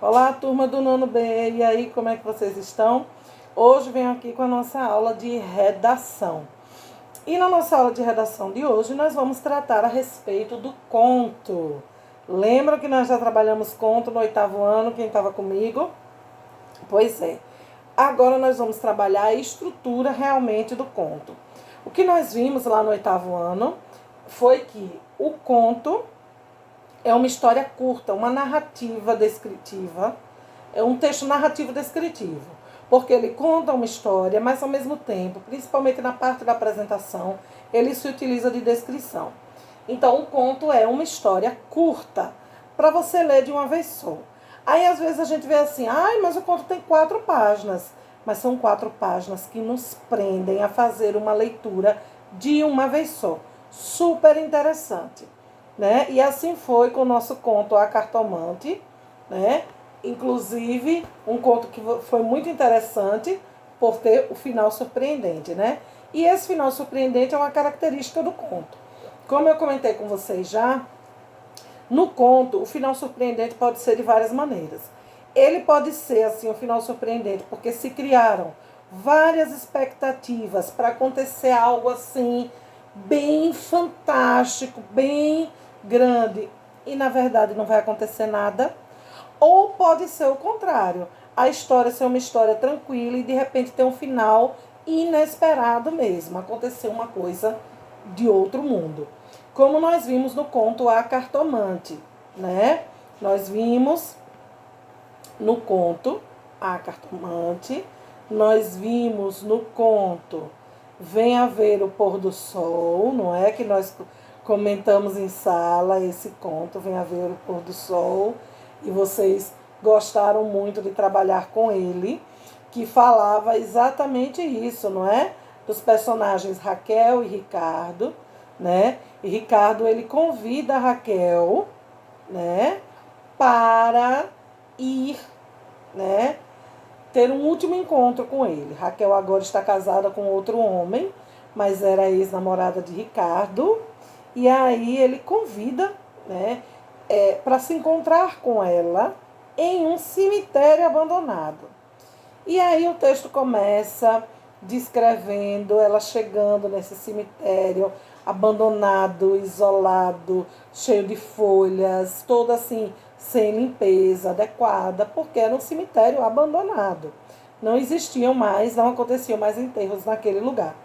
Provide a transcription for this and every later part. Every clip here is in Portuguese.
Olá, turma do nono B, e aí, como é que vocês estão? Hoje venho aqui com a nossa aula de redação. E na nossa aula de redação de hoje, nós vamos tratar a respeito do conto. Lembra que nós já trabalhamos conto no 8º ano, quem estava comigo? Pois é. Agora nós vamos trabalhar a estrutura realmente do conto. O que nós vimos lá no 8º ano foi que o conto é uma história curta, uma narrativa descritiva, é um texto narrativo descritivo, porque ele conta uma história, mas ao mesmo tempo, principalmente na parte da apresentação, ele se utiliza de descrição. Então, o conto é uma história curta, para você ler de uma vez só. Aí, às vezes, a gente vê assim, mas o conto tem 4 páginas. Mas são 4 páginas que nos prendem a fazer uma leitura de uma vez só. Super interessante. Né? E assim foi com o nosso conto A Cartomante, né? Inclusive um conto que foi muito interessante por ter o final surpreendente, né? E esse final surpreendente é uma característica do conto. Como eu comentei com vocês já, no conto o final surpreendente pode ser de várias maneiras. Ele pode ser assim um final surpreendente porque se criaram várias expectativas para acontecer algo assim bem fantástico, bem grande, e na verdade não vai acontecer nada. Ou pode ser o contrário, a história ser uma história tranquila e de repente ter um final inesperado mesmo, acontecer uma coisa de outro mundo. Como nós vimos no conto A Cartomante, né? Nós vimos no conto A Cartomante, nós vimos no conto Venha Ver o Pôr do Sol, não é? Que nós comentamos em sala esse conto, Venha Ver o Pôr do Sol, e vocês gostaram muito de trabalhar com ele, que falava exatamente isso, não é? Dos personagens Raquel e Ricardo, né? E Ricardo, ele convida a Raquel, né? Para ir, né? Ter um último encontro com ele. Raquel agora está casada com outro homem, mas era ex-namorada de Ricardo. E aí ele convida, né, para se encontrar com ela em um cemitério abandonado. E aí o texto começa descrevendo ela chegando nesse cemitério abandonado, isolado, cheio de folhas, todo assim, sem limpeza adequada, porque era um cemitério abandonado. Não existiam mais, não aconteciam mais enterros naquele lugar.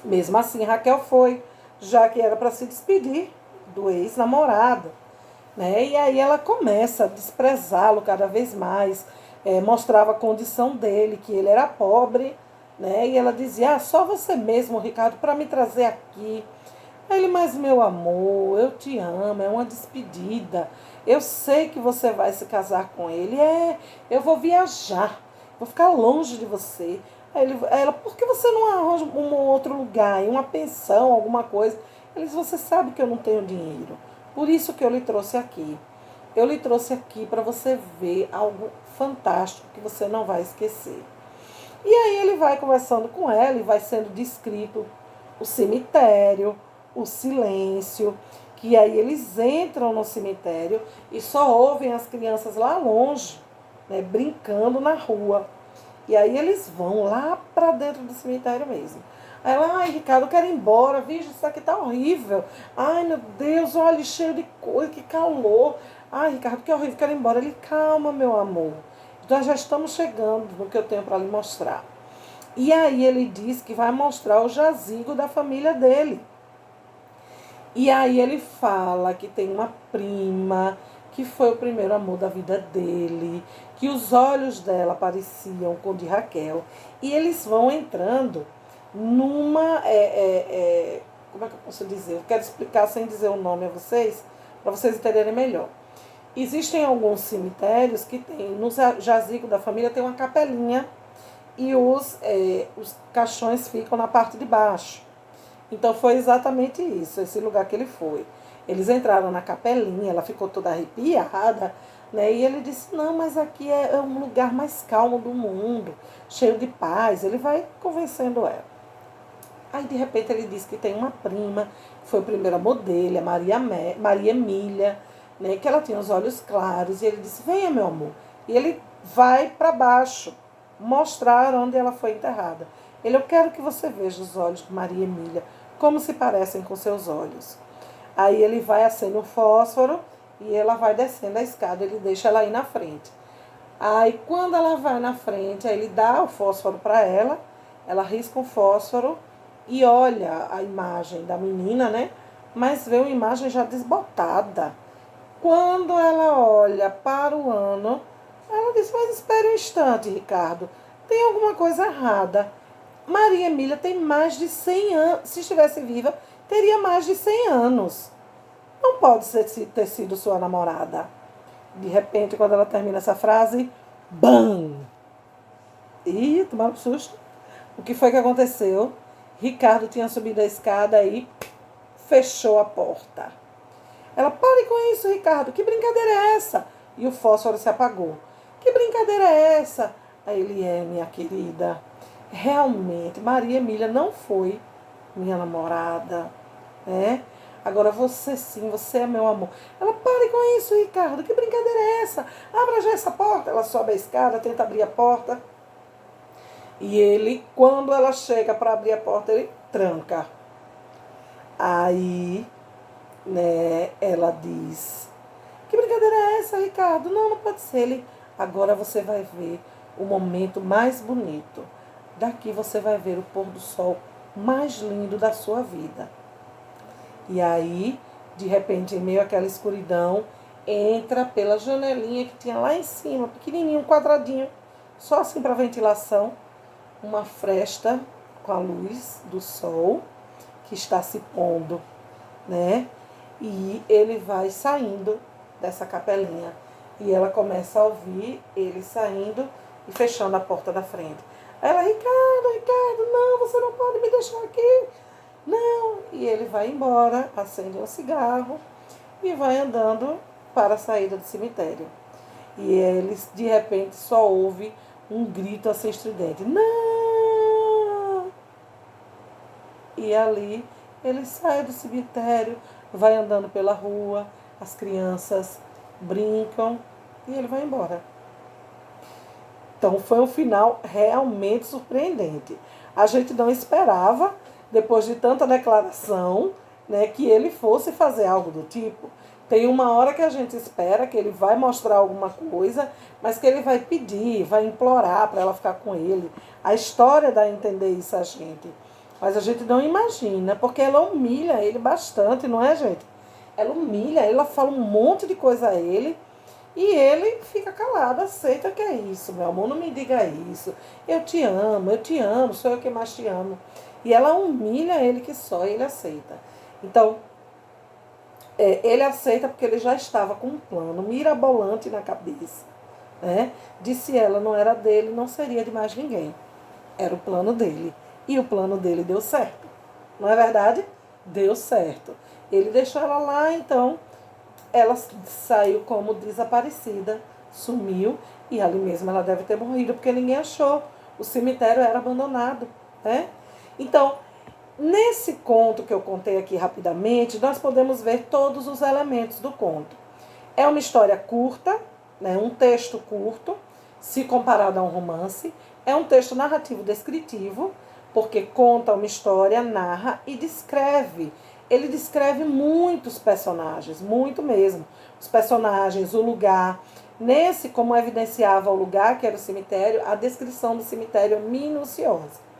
Mesmo assim, Raquel foi, já que era para se despedir do ex-namorado, né? E aí ela começa a desprezá-lo cada vez mais, mostrava a condição dele, que ele era pobre, né? E ela dizia, só você mesmo, Ricardo, para me trazer aqui. Aí ele, mas meu amor, eu te amo, é uma despedida. Eu sei que você vai se casar com ele. Eu vou viajar, vou ficar longe de você. Ela, por que você não arranja um outro lugar, uma pensão, alguma coisa? Ele disse, você sabe que eu não tenho dinheiro. Por isso que eu lhe trouxe aqui. Eu lhe trouxe aqui para você ver algo fantástico que você não vai esquecer. E aí ele vai conversando com ela e vai sendo descrito o cemitério, o silêncio, que aí eles entram no cemitério e só ouvem as crianças lá longe, né, brincando na rua. E aí eles vão lá para dentro do cemitério mesmo. Aí ela, Ricardo, eu quero ir embora, vixe, isso aqui tá horrível. Ai, meu Deus, olha, cheio de coisa, que calor. Ai, Ricardo, que horrível, quero ir embora. Ele, calma, meu amor. Nós já estamos chegando no que eu tenho para lhe mostrar. E aí ele diz que vai mostrar o jazigo da família dele. E aí ele fala que tem uma prima, que foi o primeiro amor da vida dele, que os olhos dela pareciam com o de Raquel. E eles vão entrando numa... como é que eu posso dizer? Eu quero explicar sem dizer o nome a vocês, para vocês entenderem melhor. Existem alguns cemitérios que tem, no jazigo da família tem uma capelinha e os caixões ficam na parte de baixo. Então foi exatamente isso, esse lugar que ele foi. Eles entraram na capelinha, ela ficou toda arrepiada, né? E ele disse, não, mas aqui é um lugar mais calmo do mundo, cheio de paz. Ele vai convencendo ela. Aí de repente ele diz que tem uma prima, que foi o primeiro amor dele, a Maria Emília, né, que ela tinha os olhos claros, e ele disse, venha, meu amor. E ele vai para baixo, mostrar onde ela foi enterrada. Ele, eu quero que você veja os olhos de Maria Emília, como se parecem com seus olhos. Aí ele vai acender o fósforo e ela vai descendo a escada, ele deixa ela ir na frente. Aí quando ela vai na frente, aí ele dá o fósforo para ela risca o fósforo e olha a imagem da menina, né? Mas vê uma imagem já desbotada. Quando ela olha para o ano, ela diz, mas espere um instante, Ricardo, tem alguma coisa errada. Maria Emília tem mais de 100 anos, se estivesse viva, teria mais de 100 anos. Não pode ter sido sua namorada. De repente, quando ela termina essa frase, BAM! Ih, tomaram um susto. O que foi que aconteceu? Ricardo tinha subido a escada e fechou a porta. Ela, pare com isso, Ricardo, que brincadeira é essa? E o fósforo se apagou. Que brincadeira é essa? Aí ele, minha querida, realmente, Maria Emília não foi minha namorada, né? Agora você sim, você é meu amor. Ela, pare com isso, Ricardo, que brincadeira é essa? Abra já essa porta. Ela sobe a escada, tenta abrir a porta. E ele, quando ela chega para abrir a porta, ele tranca. Aí, né, ela diz, que brincadeira é essa, Ricardo? Não, não pode ser. Ele, agora você vai ver o momento mais bonito. Daqui você vai ver o pôr do sol mais lindo da sua vida. E aí, de repente, em meio àquela escuridão, entra pela janelinha que tinha lá em cima, pequenininho, um quadradinho, só assim para ventilação, uma fresta com a luz do sol que está se pondo, né? E ele vai saindo dessa capelinha. E ela começa a ouvir ele saindo e fechando a porta da frente. Aí ela, Ricardo, não, você não pode me deixar aqui. Não. E ele vai embora, acende um cigarro e vai andando para a saída do cemitério. E ele, de repente, só ouve um grito assim estridente. Não! E ali ele sai do cemitério, vai andando pela rua, as crianças brincam e ele vai embora. Então foi um final realmente surpreendente. A gente não esperava, depois de tanta declaração, né, que ele fosse fazer algo do tipo. Tem uma hora que a gente espera que ele vai mostrar alguma coisa, mas que ele vai pedir, vai implorar para ela ficar com ele. A história dá a entender isso a gente. Mas a gente não imagina, porque ela humilha ele bastante, não é, gente? Ela humilha, ela fala um monte de coisa a ele e ele fica calado, aceita que é isso, meu amor, não me diga isso. Eu te amo, sou eu que mais te amo. E ela humilha ele que só, e ele aceita. Então, ele aceita porque ele já estava com um plano mirabolante na cabeça, né? Disse ela, não era dele, não seria de mais ninguém. Era o plano dele. E o plano dele deu certo. Não é verdade? Deu certo. Ele deixou ela lá, então ela saiu como desaparecida, sumiu, e ali mesmo ela deve ter morrido, porque ninguém achou. O cemitério era abandonado, né? Então, nesse conto que eu contei aqui rapidamente, nós podemos ver todos os elementos do conto. É uma história curta, né, um texto curto, se comparado a um romance. É um texto narrativo descritivo, porque conta uma história, narra e descreve. Ele descreve muitos personagens, muito mesmo. Os personagens, o lugar. Nesse, como evidenciava o lugar, que era o cemitério, a descrição do cemitério é minuciosa.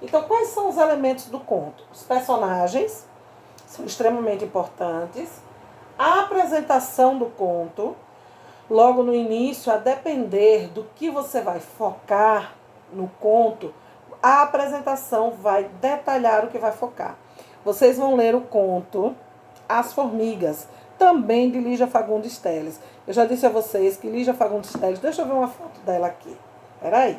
Então, quais são os elementos do conto? Os personagens são extremamente importantes. A apresentação do conto, logo no início, a depender do que você vai focar no conto, a apresentação vai detalhar o que vai focar. Vocês vão ler o conto As Formigas, também de Lígia Fagundes Telles. Eu já disse a vocês que Lígia Fagundes Telles, deixa eu ver uma foto dela aqui. Peraí.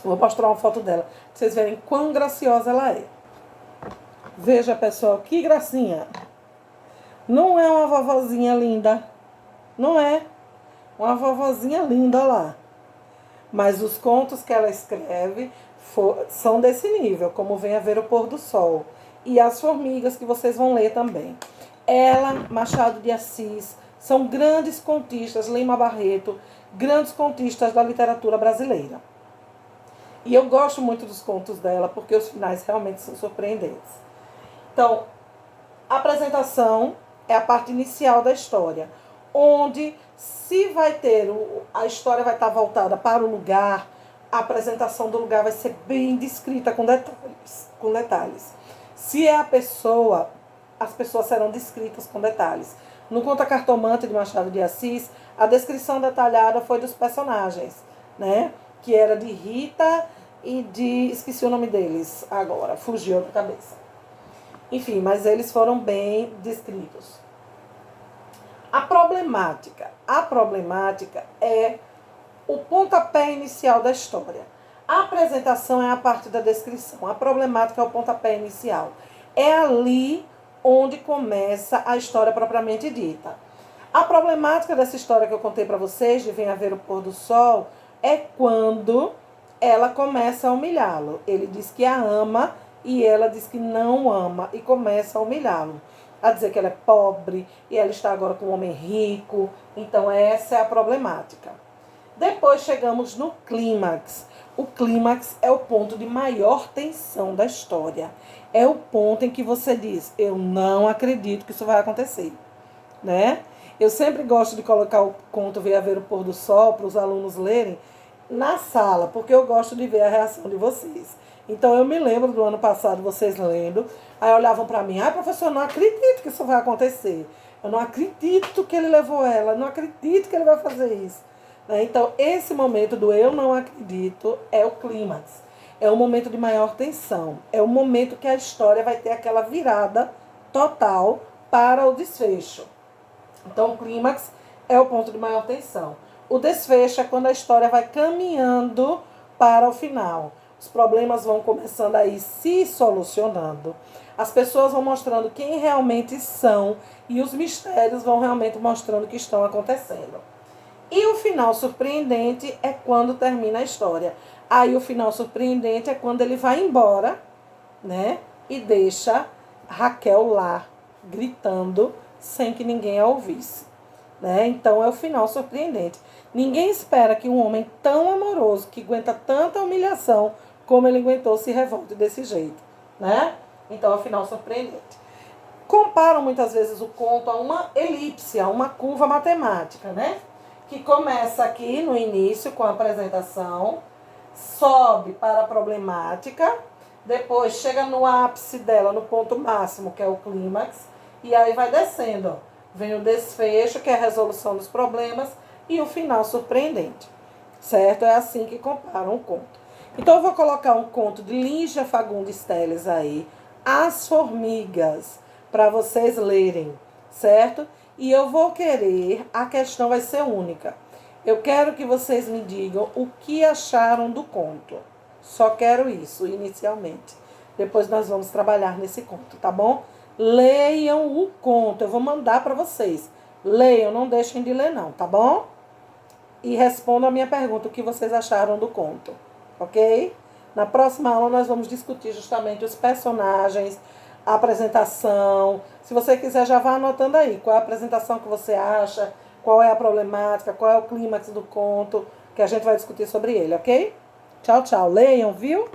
Vou mostrar uma foto dela, pra vocês verem quão graciosa ela é. Veja, pessoal, que gracinha. Não é uma vovozinha linda? Não é? Uma vovozinha linda lá. Mas os contos que ela escreve são desse nível, como vem a ver o pôr do sol. E As Formigas, que vocês vão ler também. Ela, Machado de Assis, São grandes contistas, Lima Barreto, grandes contistas da literatura brasileira. E eu gosto muito dos contos dela, porque os finais realmente são surpreendentes. Então, a apresentação é a parte inicial da história, onde se vai ter, a história vai estar voltada para o lugar, a apresentação do lugar vai ser bem descrita com detalhes. Se é a pessoa, as pessoas serão descritas com detalhes. No Conto A Cartomante de Machado de Assis, a descrição detalhada foi dos personagens, né? Que era de Rita e de... esqueci o nome deles agora, fugiu da cabeça. Enfim, mas eles foram bem descritos. A problemática é o pontapé inicial da história. A apresentação é a parte da descrição. A problemática é o pontapé inicial. É ali onde começa a história propriamente dita. A problemática dessa história que eu contei para vocês, de Venha Ver o Pôr do Sol, é quando ela começa a humilhá-lo. Ele diz que a ama e ela diz que não ama e começa a humilhá-lo. A dizer que ela é pobre e ela está agora com um homem rico. Então essa é a problemática. Depois chegamos no clímax. O clímax é o ponto de maior tensão da história. É o ponto em que você diz, eu não acredito que isso vai acontecer, né? Eu sempre gosto de colocar o conto Venha Ver o Pôr do Sol para os alunos lerem na sala, porque eu gosto de ver a reação de vocês. Então eu me lembro do ano passado, vocês lendo, aí olhavam para mim, professor, eu não acredito que isso vai acontecer. Eu não acredito que ele levou ela, eu não acredito que ele vai fazer isso. Então, esse momento do eu não acredito é o clímax. É o momento de maior tensão. É o momento que a história vai ter aquela virada total para o desfecho. Então, o clímax é o ponto de maior tensão. O desfecho é quando a história vai caminhando para o final. Os problemas vão começando aí se solucionando. As pessoas vão mostrando quem realmente são e os mistérios vão realmente mostrando o que estão acontecendo. E o final surpreendente é quando termina a história. Aí o final surpreendente é quando ele vai embora, né? E deixa Raquel lá, gritando, sem que ninguém a ouvisse. Né? Então é o final surpreendente. Ninguém espera que um homem tão amoroso, que aguenta tanta humilhação, como ele aguentou, se revolte desse jeito. Né? Então é o final surpreendente. Comparam muitas vezes o conto a uma elipse, a uma curva matemática, né? Que começa aqui no início com a apresentação, sobe para a problemática, depois chega no ápice dela, no ponto máximo, que é o clímax, e aí vai descendo. Ó. Vem o desfecho, que é a resolução dos problemas, e o final surpreendente. Certo? É assim que comparam o conto. Então eu vou colocar um conto de Lígia Fagundes Telles aí, As Formigas, para vocês lerem, certo? E eu vou querer, a questão vai ser única. Eu quero que vocês me digam o que acharam do conto. Só quero isso, inicialmente. Depois nós vamos trabalhar nesse conto, tá bom? Leiam o conto, eu vou mandar para vocês. Leiam, não deixem de ler não, tá bom? E respondam a minha pergunta, o que vocês acharam do conto, ok? Na próxima aula nós vamos discutir justamente os personagens, a apresentação. Se você quiser, já vá anotando aí qual é a apresentação que você acha, qual é a problemática, qual é o clímax do conto, que a gente vai discutir sobre ele, ok? Tchau, tchau. Leiam, viu?